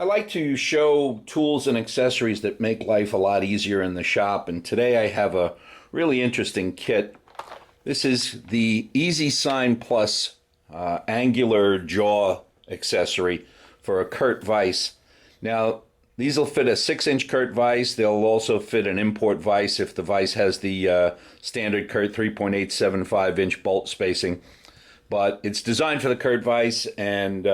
I like to show tools and accessories that make life a lot easier in the shop, and today I have a really interesting kit. This is the EZ-SINE Plus angular jaw accessory for a Kurt vise. Now, these will fit a 6-inch Kurt vise. They'll also fit an import vise if the vise has the standard Kurt 3.875-inch bolt spacing. But it's designed for the Kurt vise, and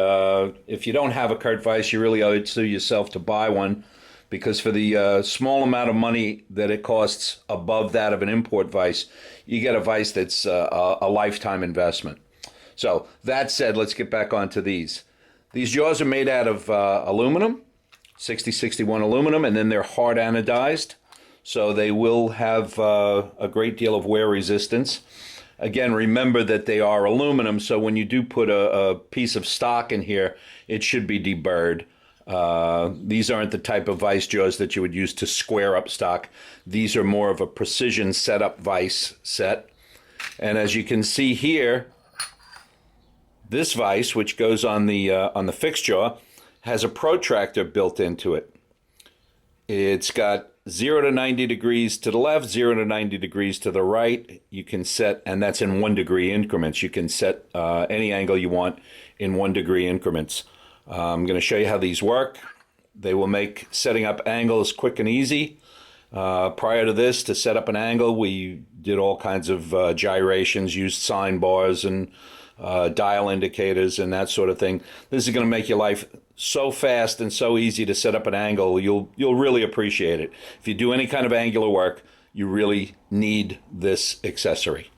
if you don't have a Kurt vise, you really owe it to yourself to buy one, because for the small amount of money that it costs above that of an import vise, you get a vise that's a lifetime investment. So that said, let's get back onto these. These jaws are made out of aluminum, 6061 aluminum, and then they're hard anodized, so they will have a great deal of wear resistance. Again, remember that they are aluminum, so when you do put a piece of stock in here, it should be deburred. These aren't the type of vise jaws that you would use to square up stock. These are more of a precision setup vise set. And as you can see here, this vise, which goes on the fixed jaw, has a protractor built into it. It's got 0 to 90 degrees to the left, 0 to 90 degrees to the right. You can set, and that's in 1 degree increments. You can set any angle you want in 1 degree increments. I'm going to show you how these work. They will make setting up angles quick and easy. Prior to this, to set up an angle, we did all kinds of gyrations, used sine bars and dial indicators and that sort of thing. This is going to make your life so fast and so easy to set up an angle. You'll really appreciate it. If you do any kind of angular work, you really need this accessory.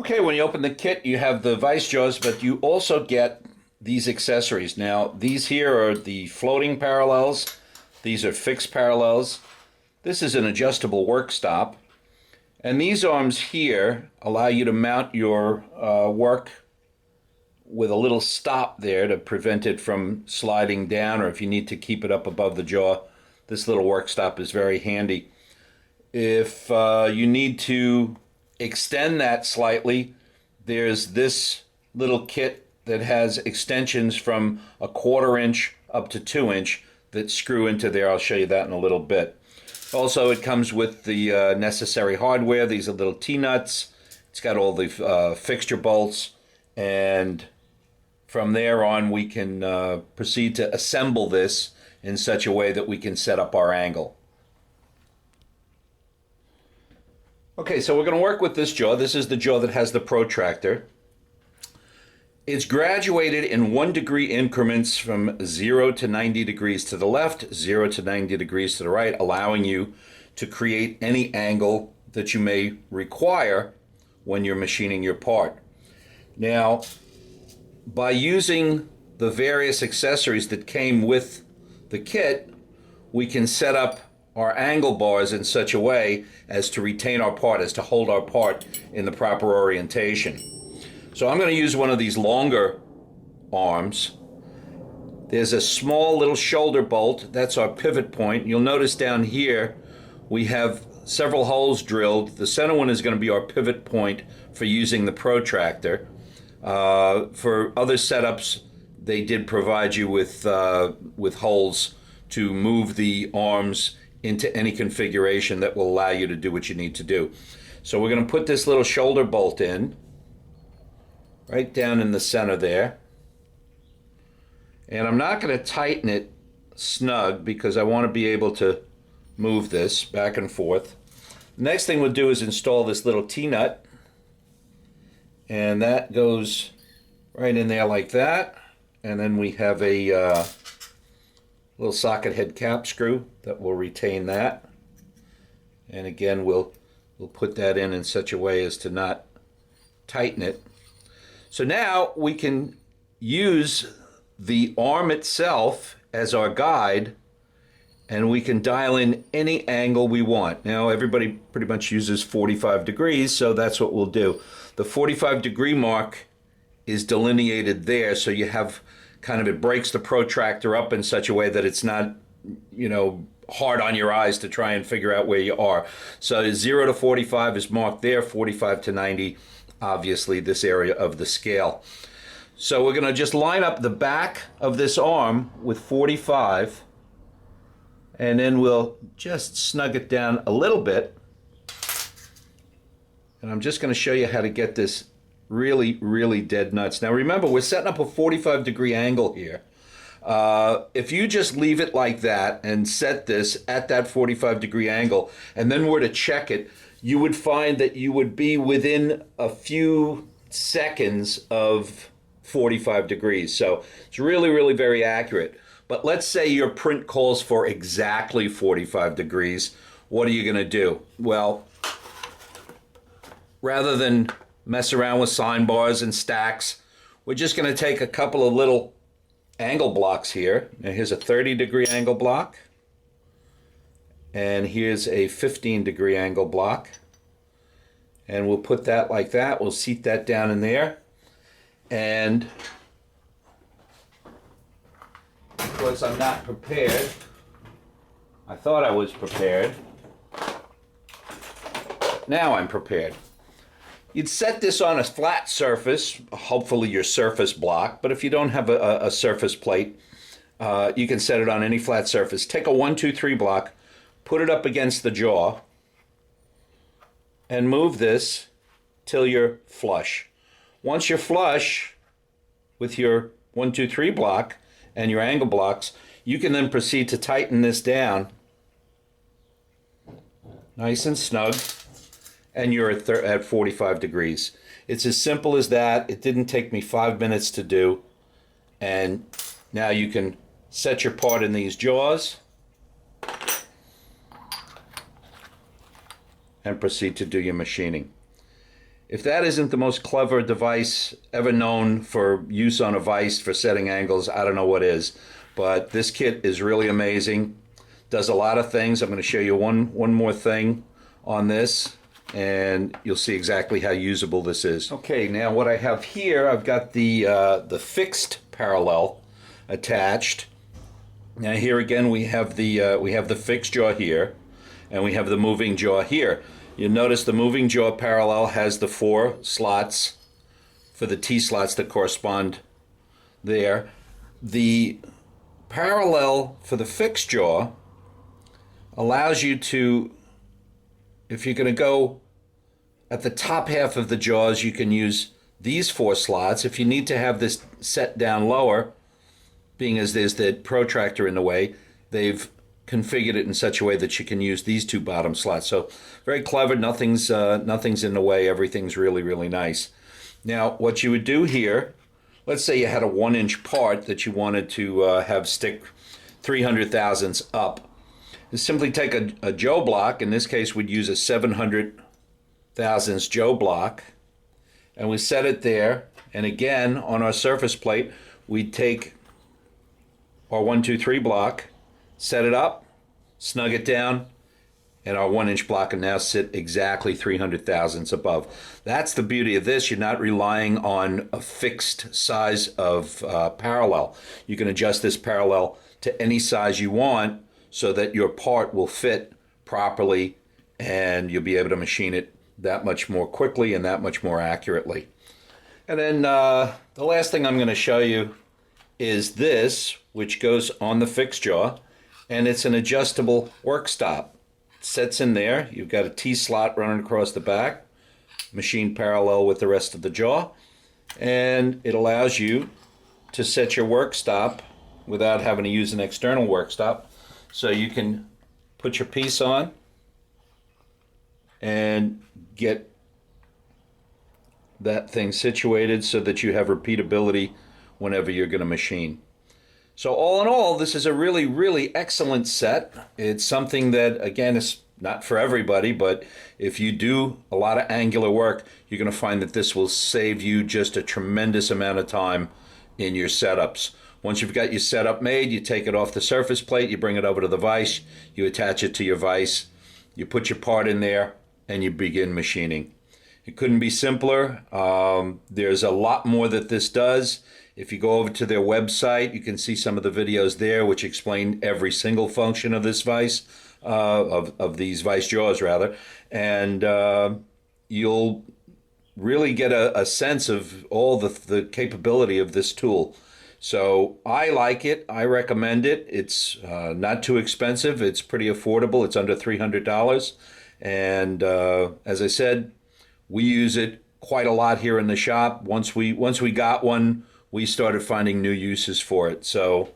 Okay, when you open the kit, you have the vise jaws, but you also get these accessories. Now, these here are the floating parallels. These are fixed parallels. This is an adjustable work stop. And these arms here allow you to mount your work with a little stop there to prevent it from sliding down, or if you need to keep it up above the jaw, this little work stop is very handy. If you need to extend that slightly, there's this little kit that has extensions from 1/4 inch up to 2 inch that screw into there. I'll show you that in a little bit. Also, it comes with the necessary hardware. These are little T-nuts. It's got all the fixture bolts, and from there on we can proceed to assemble this in such a way that we can set up our angle. Okay, so we're going to work with this jaw. This is the jaw that has the protractor. It's graduated in 1 degree increments from 0 to 90 degrees to the left, 0 to 90 degrees to the right, allowing you to create any angle that you may require when you're machining your part. Now, by using the various accessories that came with the kit, we can set up our angle bars in such a way as to retain our part, as to hold our part in the proper orientation. So I'm going to use one of these longer arms. There's a small little shoulder bolt. That's our pivot point. You'll notice down here we have several holes drilled. The center one is going to be our pivot point for using the protractor. For other setups, they did provide you with holes to move the arms into any configuration that will allow you to do what you need to do. So we're going to put this little shoulder bolt in right down in the center there, and I'm not going to tighten it snug because I want to be able to move this back and forth. The next thing we'll do is install this little T-nut, and that goes right in there like that, and then we have a little socket head cap screw that will retain that, and again we'll put that in such a way as to not tighten it. So now we can use the arm itself as our guide, and we can dial in any angle we want. Now everybody pretty much uses 45 degrees, so that's what we'll do. The 45 degree mark is delineated there, so you have kind of, it breaks the protractor up in such a way that it's not, you know, hard on your eyes to try and figure out where you are. So 0 to 45 is marked there, 45 to 90, obviously this area of the scale. So we're going to just line up the back of this arm with 45, and then we'll just snug it down a little bit. And I'm just going to show you how to get this really, really dead nuts. Now remember, we're setting up a 45-degree angle here. If you just leave it like that and set this at that 45-degree angle and then were to check it, you would find that you would be within a few seconds of 45 degrees. So it's really, really very accurate. But let's say your print calls for exactly 45 degrees. What are you going to do? Well, rather than mess around with sine bars and stacks, we're just going to take a couple of little angle blocks here. Now here's a 30-degree angle block, and here's a 15-degree angle block, and we'll put that like that. We'll seat that down in there, and because I'm not prepared, I thought I was prepared. Now I'm prepared. You'd set this on a flat surface, hopefully your surface block, but if you don't have a surface plate, you can set it on any flat surface. Take a 1, 2, 3 block, put it up against the jaw, and move this till you're flush. Once you're flush with your 1, 2, 3 block and your angle blocks, you can then proceed to tighten this down nice and snug, and you're at 45 degrees. It's as simple as that. It didn't take me 5 minutes to do, and now you can set your part in these jaws and proceed to do your machining. If that isn't the most clever device ever known for use on a vise for setting angles, I don't know what is. But this kit is really amazing. Does a lot of things. I'm going to show you one more thing on this, and you'll see exactly how usable this is. Okay, now what I have here, I've got the fixed parallel attached. Now here again we have the fixed jaw here, and we have the moving jaw here. You'll notice the moving jaw parallel has the 4 slots for the T-slots that correspond there. The parallel for the fixed jaw allows you to, if you're going to go at the top half of the jaws, you can use these 4 slots. If you need to have this set down lower, being as there's the protractor in the way, they've configured it in such a way that you can use these 2 bottom slots. So very clever. Nothing's in the way. Everything's really, really nice. Now what you would do here, let's say you had a 1-inch part that you wanted to have stick 300 thousandths up, is simply take a Joe block. In this case we'd use a 700 thousandths Joe block, and we set it there, and again on our surface plate we'd take our 1, 2, 3 block, set it up, snug it down, and our 1-inch block can now sit exactly 300 thousandths above. That's the beauty of this. You're not relying on a fixed size of parallel. You can adjust this parallel to any size you want so that your part will fit properly, and you'll be able to machine it that much more quickly and that much more accurately. And then the last thing I'm going to show you is this, which goes on the fixed jaw, and it's an adjustable work stop. It sets in there. You've got a T-slot running across the back, machined parallel with the rest of the jaw, and it allows you to set your work stop without having to use an external work stop. So you can put your piece on and get that thing situated so that you have repeatability whenever you're going to machine. So all in all, this is a really, really excellent set. It's something that, again, is not for everybody, but if you do a lot of angular work, you're going to find that this will save you just a tremendous amount of time in your setups. Once you've got your setup made, you take it off the surface plate, you bring it over to the vise, you attach it to your vise, you put your part in there, and you begin machining. It couldn't be simpler. There's a lot more that this does. If you go over to their website, you can see some of the videos there which explain every single function of this vise, of these vise jaws rather, and you'll really get a sense of all the capability of this tool. So I like it. I recommend it. It's not too expensive. It's pretty affordable. It's under $300. And as I said, we use it quite a lot here in the shop. Once we got one, we started finding new uses for it. So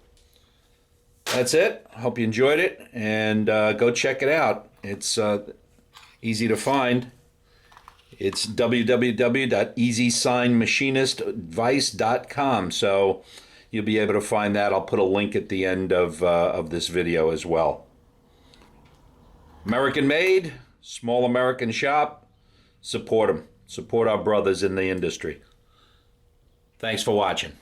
that's it. Hope you enjoyed it, and go check it out. It's easy to find. It's www.EZ-SINE-VISE-JAWS. So you'll be able to find that. I'll put a link at the end of this video as well. American made, small American shop. Support them. Support our brothers in the industry. Thanks for watching.